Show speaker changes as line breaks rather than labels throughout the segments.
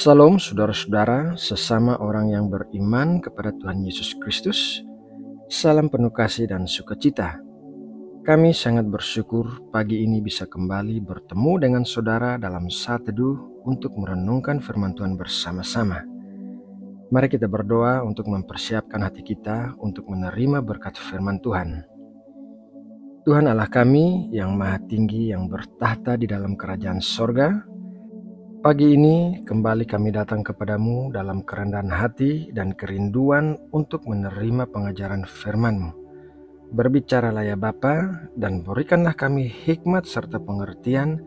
Salam saudara-saudara, sesama orang yang beriman kepada Tuhan Yesus Kristus. Salam penuh kasih dan sukacita. Kami sangat bersyukur pagi ini bisa kembali bertemu dengan saudara dalam saat teduh untuk merenungkan firman Tuhan bersama-sama. Mari kita berdoa untuk mempersiapkan hati kita untuk menerima berkat firman Tuhan. Tuhan Allah kami yang maha tinggi yang bertahta di dalam kerajaan sorga, pagi ini kembali kami datang kepadamu dalam kerendahan hati dan kerinduan untuk menerima pengajaran firman-Mu. Berbicaralah ya Bapa, dan berikanlah kami hikmat serta pengertian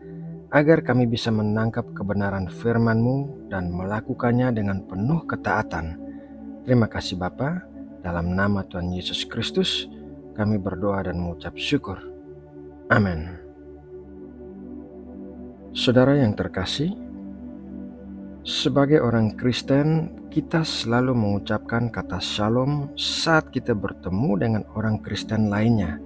agar kami bisa menangkap kebenaran firman-Mu dan melakukannya dengan penuh ketaatan. Terima kasih Bapa, dalam nama Tuhan Yesus Kristus kami berdoa dan mengucap syukur. Amin. Saudara yang terkasih, sebagai orang Kristen, kita selalu mengucapkan kata shalom saat kita bertemu dengan orang Kristen lainnya.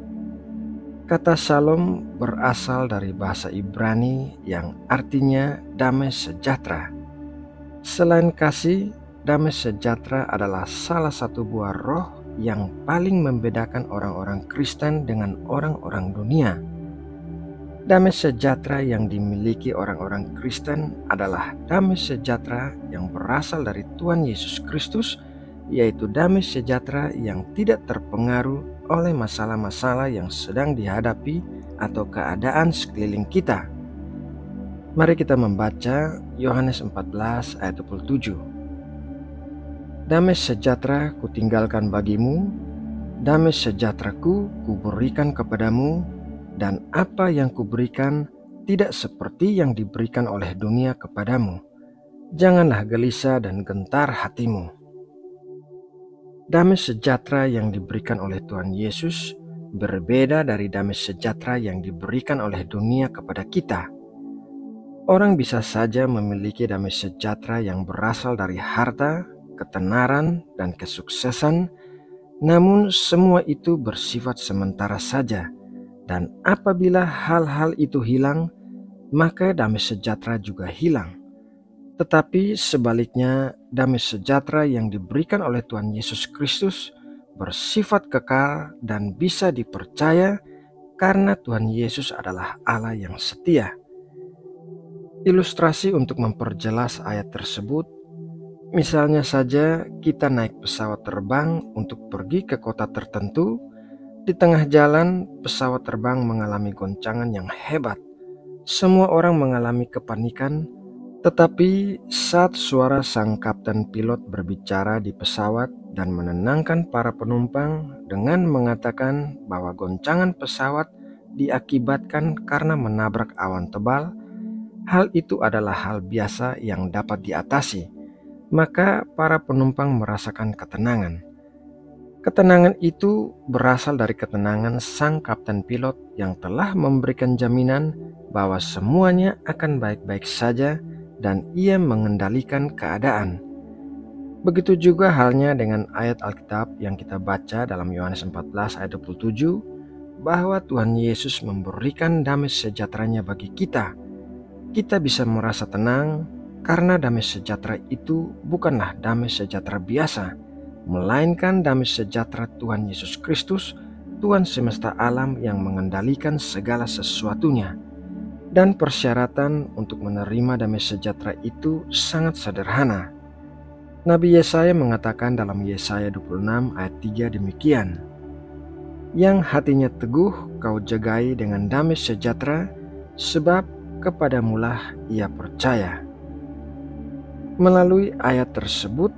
Kata shalom berasal dari bahasa Ibrani yang artinya damai sejahtera. Selain kasih, damai sejahtera adalah salah satu buah roh yang paling membedakan orang-orang Kristen dengan orang-orang dunia. Damai sejahtera yang dimiliki orang-orang Kristen adalah damai sejahtera yang berasal dari Tuhan Yesus Kristus, yaitu damai sejahtera yang tidak terpengaruh oleh masalah-masalah yang sedang dihadapi atau keadaan sekeliling kita. Mari kita membaca Yohanes 14 ayat 27. Damai sejahtera kutinggalkan bagimu, damai sejahteraku kuberikan kepadamu, dan apa yang kuberikan tidak seperti yang diberikan oleh dunia kepadamu. Janganlah gelisah dan gentar hatimu. Damai sejahtera yang diberikan oleh Tuhan Yesus berbeda dari damai sejahtera yang diberikan oleh dunia kepada kita. Orang bisa saja memiliki damai sejahtera yang berasal dari harta, ketenaran, dan kesuksesan, namun semua itu bersifat sementara saja. Dan apabila hal-hal itu hilang, maka damai sejahtera juga hilang. Tetapi sebaliknya, damai sejahtera yang diberikan oleh Tuhan Yesus Kristus bersifat kekal dan bisa dipercaya karena Tuhan Yesus adalah Allah yang setia. Ilustrasi untuk memperjelas ayat tersebut, misalnya saja kita naik pesawat terbang untuk pergi ke kota tertentu. Di tengah jalan, pesawat terbang mengalami goncangan yang hebat. Semua orang mengalami kepanikan, tetapi saat suara sang kapten pilot berbicara di pesawat dan menenangkan para penumpang dengan mengatakan bahwa goncangan pesawat diakibatkan karena menabrak awan tebal, hal itu adalah hal biasa yang dapat diatasi. Maka para penumpang merasakan ketenangan. Ketenangan itu berasal dari ketenangan sang kapten pilot yang telah memberikan jaminan bahwa semuanya akan baik-baik saja dan ia mengendalikan keadaan. Begitu juga halnya dengan ayat Alkitab yang kita baca dalam Yohanes 14 ayat 27, bahwa Tuhan Yesus memberikan damai sejahteranya bagi kita. Kita bisa merasa tenang karena damai sejahtera itu bukanlah damai sejahtera biasa, melainkan damai sejahtera Tuhan Yesus Kristus, Tuhan semesta alam yang mengendalikan segala sesuatunya. Dan persyaratan untuk menerima damai sejahtera itu sangat sederhana. Nabi Yesaya mengatakan dalam Yesaya 26 ayat 3 demikian, "Yang hatinya teguh kau jagai dengan damai sejahtera, sebab kepadamulah ia percaya." Melalui ayat tersebut,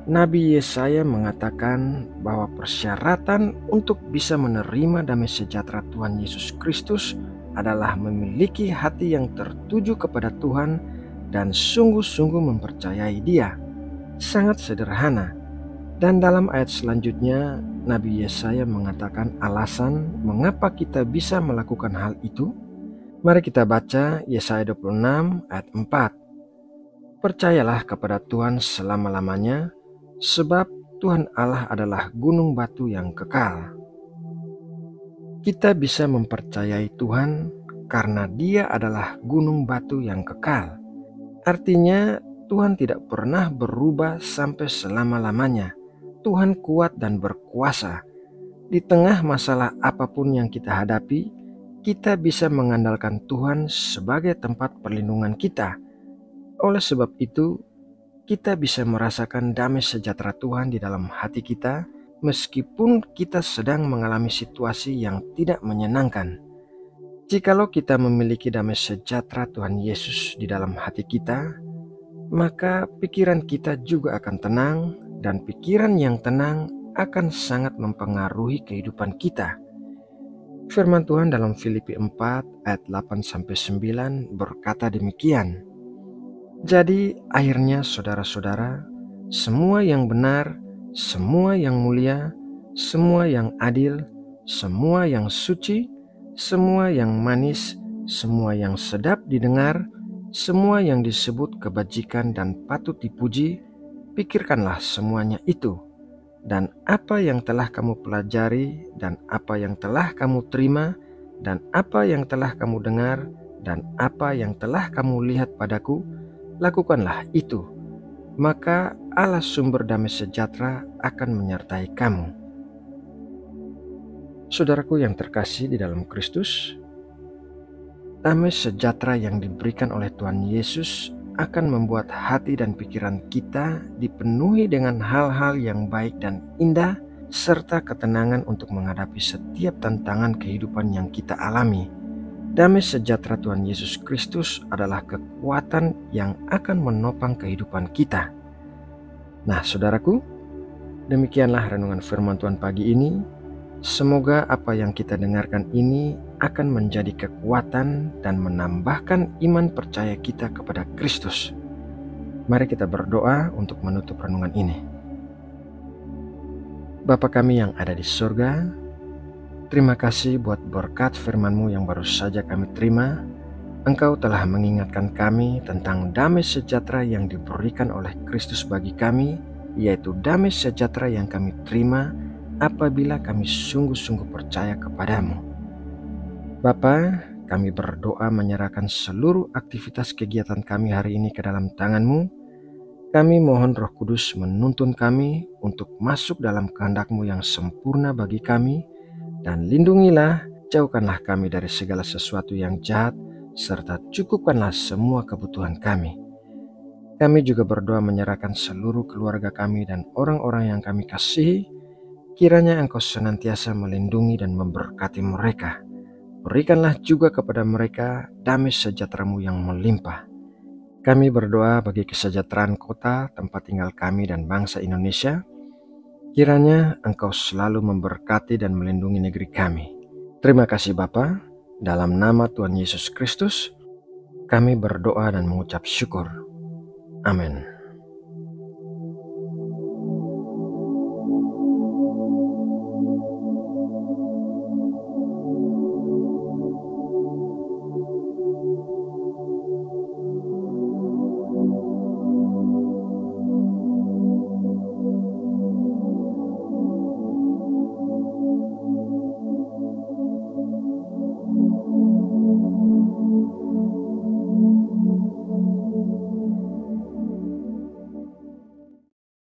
Nabi Yesaya mengatakan bahwa persyaratan untuk bisa menerima damai sejahtera Tuhan Yesus Kristus adalah memiliki hati yang tertuju kepada Tuhan dan sungguh-sungguh mempercayai Dia. Sangat sederhana. Dan dalam ayat selanjutnya, Nabi Yesaya mengatakan alasan mengapa kita bisa melakukan hal itu. Mari kita baca Yesaya 26 ayat 4. "Percayalah kepada Tuhan selama-lamanya, sebab Tuhan Allah adalah gunung batu yang kekal." Kita bisa mempercayai Tuhan karena Dia adalah gunung batu yang kekal. Artinya Tuhan tidak pernah berubah sampai selama-lamanya. Tuhan kuat dan berkuasa. Di tengah masalah apapun yang kita hadapi, kita bisa mengandalkan Tuhan sebagai tempat perlindungan kita. Oleh sebab itu, kita bisa merasakan damai sejahtera Tuhan di dalam hati kita, meskipun kita sedang mengalami situasi yang tidak menyenangkan. Jikalau kita memiliki damai sejahtera Tuhan Yesus di dalam hati kita, maka pikiran kita juga akan tenang, dan pikiran yang tenang akan sangat mempengaruhi kehidupan kita. Firman Tuhan dalam Filipi 4 ayat 8-9 berkata demikian. Jadi akhirnya saudara-saudara, semua yang benar, semua yang mulia, semua yang adil, semua yang suci, semua yang manis, semua yang sedap didengar, semua yang disebut kebajikan dan patut dipuji, pikirkanlah semuanya itu. Dan apa yang telah kamu pelajari, dan apa yang telah kamu terima, dan apa yang telah kamu dengar, dan apa yang telah kamu lihat padaku, lakukanlah itu. Maka Allah sumber damai sejahtera akan menyertai kamu. Saudaraku yang terkasih di dalam Kristus, damai sejahtera yang diberikan oleh Tuhan Yesus akan membuat hati dan pikiran kita dipenuhi dengan hal-hal yang baik dan indah, serta ketenangan untuk menghadapi setiap tantangan kehidupan yang kita alami. Damai sejahtera Tuhan Yesus Kristus adalah kekuatan yang akan menopang kehidupan kita. Nah, saudaraku, demikianlah renungan firman Tuhan pagi ini. Semoga apa yang kita dengarkan ini akan menjadi kekuatan dan menambahkan iman percaya kita kepada Kristus. Mari kita berdoa untuk menutup renungan ini. Bapa kami yang ada di surga, terima kasih buat berkat firman-Mu yang baru saja kami terima. Engkau telah mengingatkan kami tentang damai sejahtera yang diberikan oleh Kristus bagi kami, yaitu damai sejahtera yang kami terima apabila kami sungguh-sungguh percaya kepadamu. Bapa, kami berdoa menyerahkan seluruh aktivitas kegiatan kami hari ini ke dalam tangan-Mu. Kami mohon Roh Kudus menuntun kami untuk masuk dalam kehendak-Mu yang sempurna bagi kami, dan lindungilah, jauhkanlah kami dari segala sesuatu yang jahat, serta cukupkanlah semua kebutuhan kami. Kami juga berdoa menyerahkan seluruh keluarga kami dan orang-orang yang kami kasihi. Kiranya Engkau senantiasa melindungi dan memberkati mereka. Berikanlah juga kepada mereka damai sejahtera-Mu yang melimpah. Kami berdoa bagi kesejahteraan kota, tempat tinggal kami dan bangsa Indonesia. Kiranya Engkau selalu memberkati dan melindungi negeri kami. Terima kasih Bapa, dalam nama Tuhan Yesus Kristus, kami berdoa dan mengucap syukur. Amin.